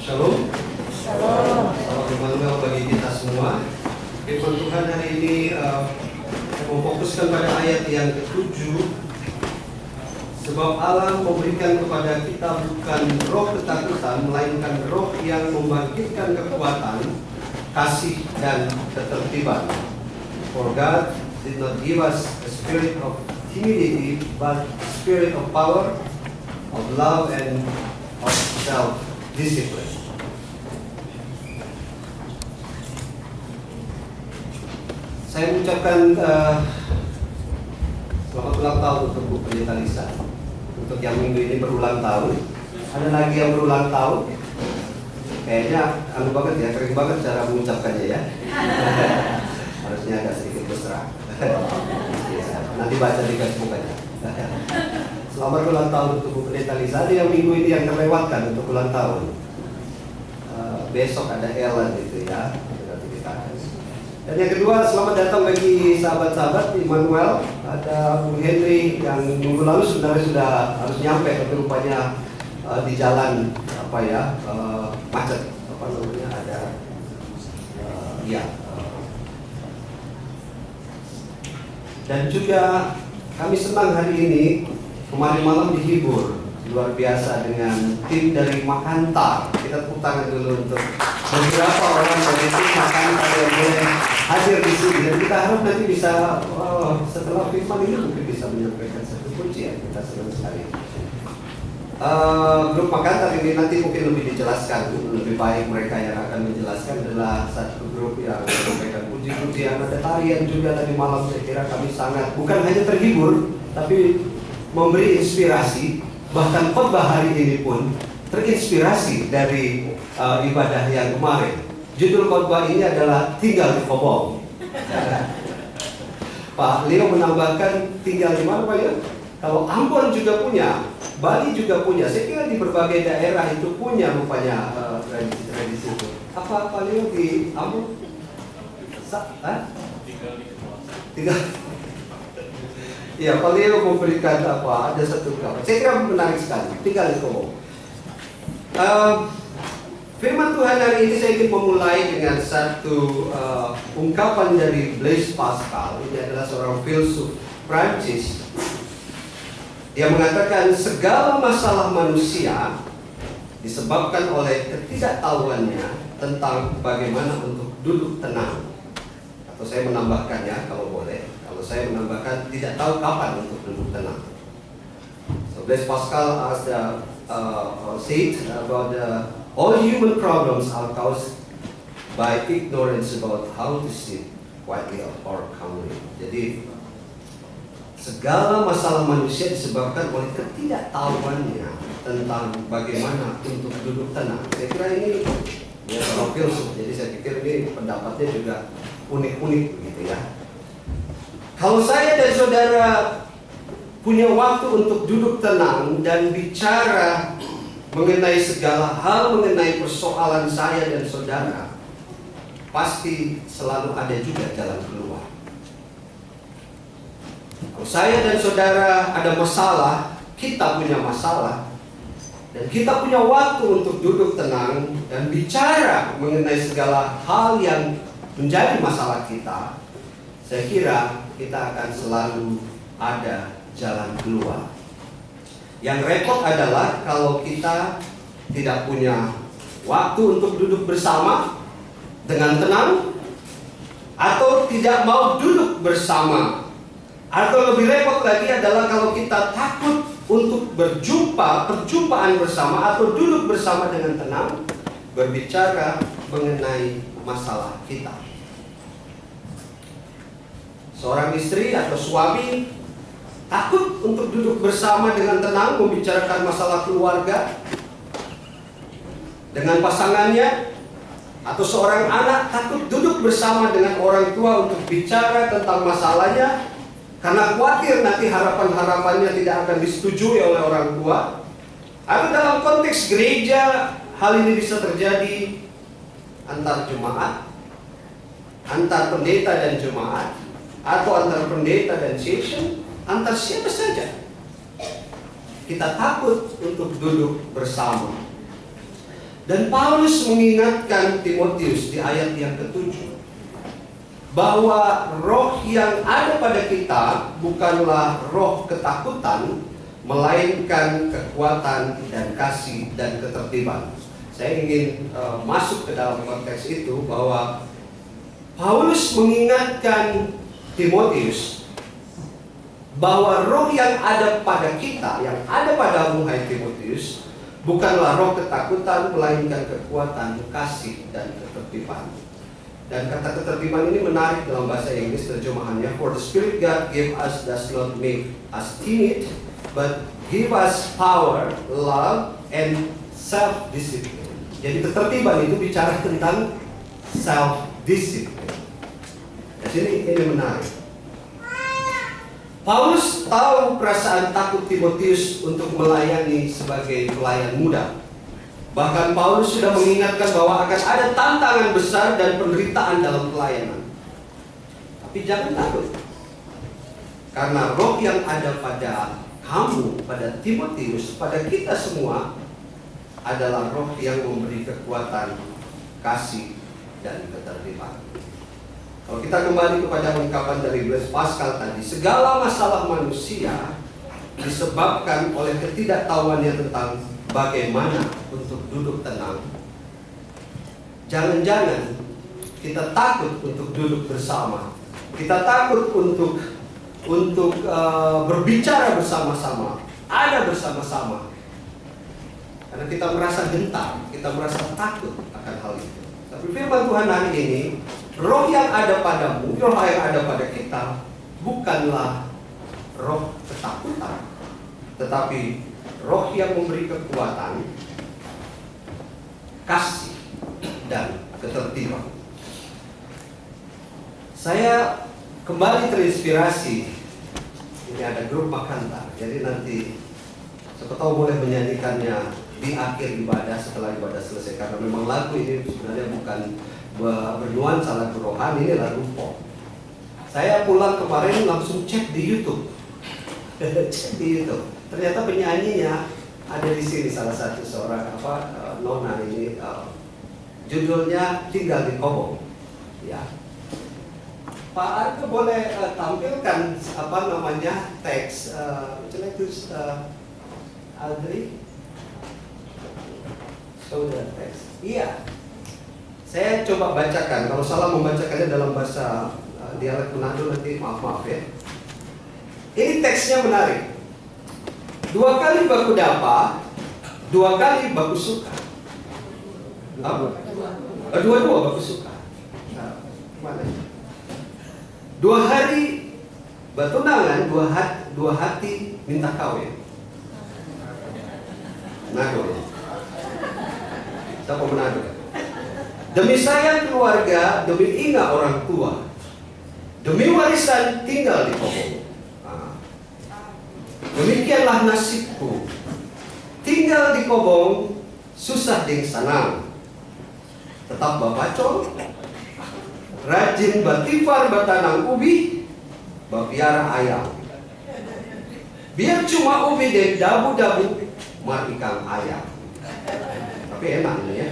Shalom. Shalom. Salam Immanuel bagi kita semua. Firman Tuhan hari ini memfokuskan pada ayat yang ke-7. Sebab Allah memberikan kepada kita bukan roh ketakutan, melainkan roh yang membangkitkan kekuatan, kasih dan ketertiban. For God did not give us a spirit of timidity, but a spirit of power, of love and of self-discipline. Saya mengucapkan selamat ulang tahun untuk Bu Pendeta Lisa. Untuk yang minggu ini berulang tahun. Ada lagi yang berulang tahun. Kayaknya banget ya, keren banget cara mengucapkannya ya. Harusnya agak sedikit mesra. Nanti baca di Facebook aja. Selamat ulang tahun untuk Bu Pendeta Lisa. Ada yang minggu ini yang terlewatkan untuk ulang tahun. Besok ada Ellen gitu ya. Dan yang kedua, selamat datang bagi sahabat-sahabat Immanuel. Ada Bu Henry yang minggu lalu sebenarnya sudah harus nyampe, tapi rupanya di jalan macet. Apa namanya, ada Dan juga kami senang hari ini, kemarin malam dihibur luar biasa dengan tim dari Makantar. Kita tepuk tangan dulu untuk beberapa orang dari tim Makantar yang boleh hadir di sini. Dan kita harap nanti bisa setelah firman ini mungkin bisa menyampaikan satu pujian. Kita senang sekali. Grup Makantar ini nanti mungkin lebih dijelaskan, lebih baik mereka yang akan menjelaskan adalah satu grup yang menyampaikan puji-pujian. Ada tarian juga tadi malam. Saya kira kami sangat bukan hanya terhibur, tapi memberi inspirasi. Bahkan khotbah hari ini pun terinspirasi dari ibadah yang kemarin. Judul khotbah ini adalah Tinggal di Kobong. Pak Leo menambahkan tinggal di mana Pak Leo? Kalau Ambon juga punya, Bali juga punya. Saya kira di berbagai daerah itu punya rupanya tradisi-tradisi itu. Apa Pak Leo di Ambon? Tinggal. Ya, Pak Leo memberikan ada satu kabar. Saya kira menarik sekali. Tinggal di Kobong. Firman Tuhan hari ini saya ingin memulai dengan satu ungkapan dari Blaise Pascal. Ini adalah seorang filsuf Prancis. Dia mengatakan segala masalah manusia disebabkan oleh ketidaktahuannya tentang bagaimana untuk duduk tenang. Atau saya menambahkannya kalau boleh. Kalau saya menambahkan tidak tahu kapan untuk duduk tenang. So Blaise Pascal has said about all human problems are caused by ignorance about how to sit quietly or calmly. Jadi segala masalah manusia disebabkan oleh ketidaktahuannya tentang bagaimana untuk duduk tenang. Saya kira ini ya seorang filsuf. Jadi saya pikir ini pendapatnya juga unik-unik begitu ya. Kalau saya dan saudara punya waktu untuk duduk tenang dan bicara mengenai segala hal, mengenai persoalan saya dan saudara, pasti selalu ada juga jalan keluar. Kalau saya dan saudara ada masalah, kita punya masalah, dan kita punya waktu untuk duduk tenang dan bicara mengenai segala hal yang menjadi masalah kita, saya kira kita akan selalu ada jalan keluar. Yang repot adalah kalau kita tidak punya waktu untuk duduk bersama dengan tenang, atau tidak mau duduk bersama, atau lebih repot lagi adalah kalau kita takut untuk perjumpaan bersama atau duduk bersama dengan tenang, berbicara mengenai masalah kita. Seorang istri atau suami takut untuk duduk bersama dengan tenang membicarakan masalah keluarga dengan pasangannya, atau seorang anak takut duduk bersama dengan orang tua untuk bicara tentang masalahnya karena khawatir nanti harapan-harapannya tidak akan disetujui oleh orang tua. Atau dalam konteks gereja, hal ini bisa terjadi antar jemaat, antar pendeta dan jemaat, atau antar pendeta dan session, antar siapa saja. Kita takut untuk duduk bersama. Dan Paulus mengingatkan Timotius di ayat yang ke-7 bahwa roh yang ada pada kita bukanlah roh ketakutan, melainkan kekuatan dan kasih dan ketertiban. Saya ingin masuk ke dalam konteks itu bahwa Paulus mengingatkan Timotius bahwa roh yang ada pada kita, yang ada padamu hai Timotius, bukanlah roh ketakutan, melainkan kekuatan, kasih, dan ketertiban. Dan kata ketertiban ini menarik dalam bahasa Inggris terjemahannya. For the Spirit God gave us does not make us timid, but give us power, love, and self-discipline. Jadi ketertiban itu bicara tentang self-discipline. Di sini ini menarik. Paulus tahu perasaan takut Timotius untuk melayani sebagai pelayan muda. Bahkan Paulus sudah mengingatkan bahwa akan ada tantangan besar dan penderitaan dalam pelayanan. Tapi jangan takut. Karena roh yang ada pada kamu, pada Timotius, pada kita semua adalah roh yang memberi kekuatan, kasih, dan ketertiban. Kalau kita kembali kepada ungkapan dari Blaise Pascal tadi, segala masalah manusia disebabkan oleh ketidaktahuannya tentang bagaimana untuk duduk tenang. Jangan-jangan kita takut untuk duduk bersama, kita takut untuk berbicara bersama-sama, ada bersama-sama, karena kita merasa gentar, kita merasa takut akan hal itu. Tapi firman Tuhan hari ini, roh yang ada padamu, roh yang ada pada kita, bukanlah roh ketakutan, tetapi roh yang memberi kekuatan, kasih, dan ketertiban. Saya kembali terinspirasi. Ini ada grup Makanta, jadi nanti siapa tahu boleh menyanyikannya di akhir ibadah setelah ibadah selesai, karena memang lagu ini sebenarnya bukan bernuansa lagu rohani, ini lagu pop. Saya pulang kemarin langsung cek di YouTube. Cek di YouTube. Ternyata penyanyinya ada di sini, salah satu seorang nona ini, judulnya Tinggal di Kobong. Ya. Pak Arko boleh tampilkan teks Aldri? Saudara teks. Iya. Saya coba bacakan. Kalau salah membacakannya dalam bahasa dialek Manado nanti maaf ya. Ini teksnya menarik. 2 kali baku dapa, 2 kali baku suka. Dua baku suka. Mana? 2 hari bertunangan, 2 hati minta kawin. Manado. Siapa Manado? Demi sayang keluarga, demi ingat orang tua, demi warisan tinggal di Kobong. Demikianlah nasibku, tinggal di Kobong, susah ding sanang. Tetap babacol, rajin batifar batanang ubi, babiara ayam. Biar cuma ubi dan dabu-dabu, mar ikan ayam. Tapi enak ini ya.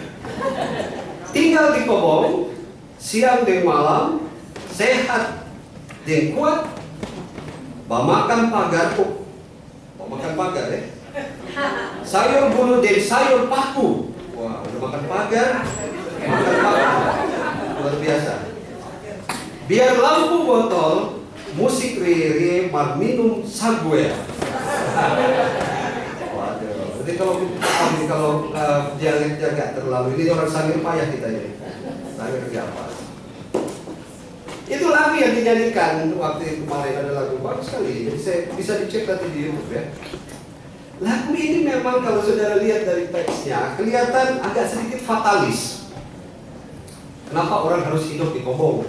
Tinggal di Kobong, siang dan malam, sehat dan kuat, makan pagar, makan pagar ya. Sayur bulu dan sayur paku. Wah, udah makan pagar, makan paku. Luar biasa. Biar lampu botol, musik riri, mar minum sague. Jadi kalau dialeknya agak terlalu, ini orang Sangir payah kita ini. Sangir apa? Itu lagu yang dinyanyikan waktu kemarin, ada lagu bagus sekali. Jadi saya bisa dicek nanti di YouTube ya. Lagu ini memang kalau saudara lihat dari teksnya kelihatan agak sedikit fatalis. Kenapa orang harus hidup di Kobong?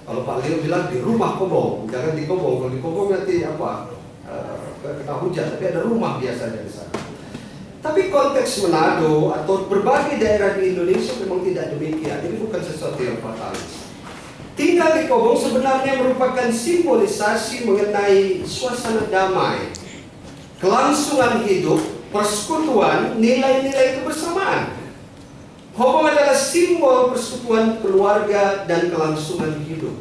Kalau Pak Leo bilang di rumah Kobong, jangan di Kobong. Kalau di Kobong nanti kena hujan, tapi ada rumah biasanya di sana. Tapi konteks Manado atau berbagai daerah di Indonesia memang tidak demikian. Ini bukan sesuatu yang fatalis. Tinggal di Kobong sebenarnya merupakan simbolisasi mengenai suasana damai, kelangsungan hidup, persekutuan, nilai-nilai kebersamaan. Kobong adalah simbol persekutuan keluarga dan kelangsungan hidup.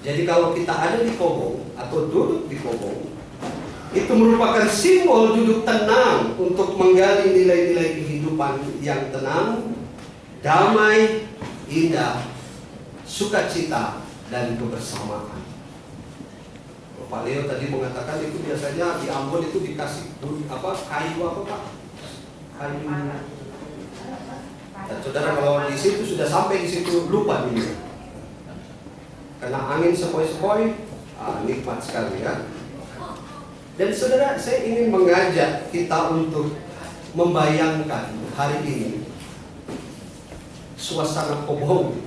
Jadi kalau kita ada di kobong atau duduk di kobong, itu merupakan simbol duduk tenang untuk menggali nilai-nilai kehidupan yang tenang, damai, indah, sukacita, dan kebersamaan. Pak Leo tadi mengatakan itu biasanya di Ambon itu dikasih kayu apa Pak? Kayu. Dan saudara kalau di situ sudah sampai di situ lupa dulu. Karena angin sepoi-sepoi, nikmat sekali ya. Dan saudara, saya ingin mengajak kita untuk membayangkan hari ini suasana kobong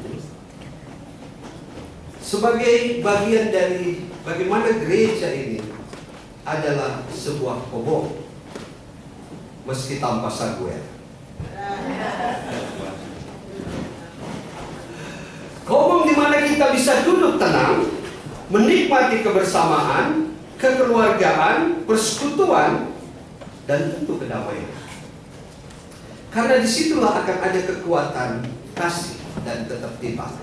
sebagai bagian dari bagaimana gereja ini adalah sebuah kobong meski tanpa saguer. Kobong di mana kita bisa duduk tenang, menikmati kebersamaan, kekeluargaan, persekutuan, dan tentu kedamaian. Karena disitulah akan ada kekuatan, kasih, dan ketertiban.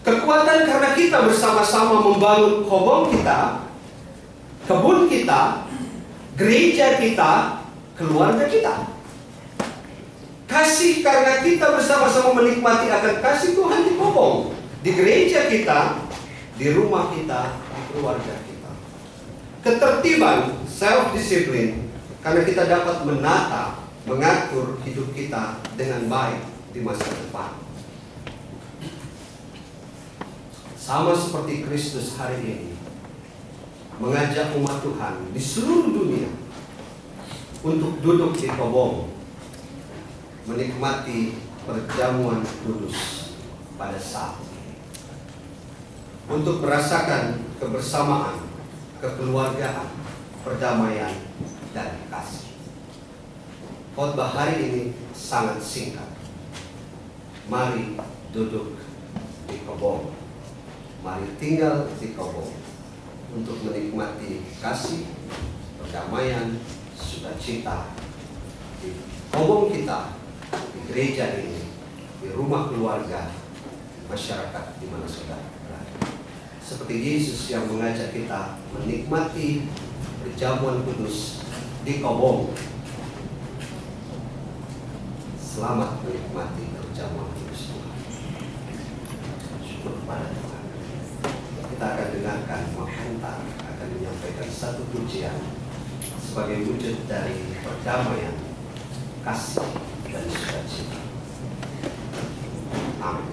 Kekuatan karena kita bersama-sama membangun kobong kita, kebun kita, gereja kita, keluarga kita. Kasih karena kita bersama-sama menikmati akan kasih Tuhan di kobong, di gereja kita, di rumah kita, di keluarga kita. Ketertiban, self-discipline, karena kita dapat menata, mengatur hidup kita dengan baik di masa depan. Sama seperti Kristus hari ini mengajak umat Tuhan di seluruh dunia untuk duduk di kobong, menikmati perjamuan kudus pada saat ini, untuk merasakan kebersamaan, kekeluargaan, perdamaian, dan kasih. Khotbah hari ini sangat singkat. Mari duduk di kobong, mari tinggal di kobong untuk menikmati kasih, perdamaian, sukacita di kobong kita, di gereja ini, di rumah keluarga, masyarakat di mana saudara berada. Seperti Yesus yang mengajak kita menikmati perjamuan kudus di kobong. Selamat menikmati perjamuan kudus Tuhan. Syukur kepada Tuhan. Kita akan dengarkan Mahantar akan menyampaikan satu pujian sebagai wujud dari perdamaian, kasih, dan sukacita. Amin.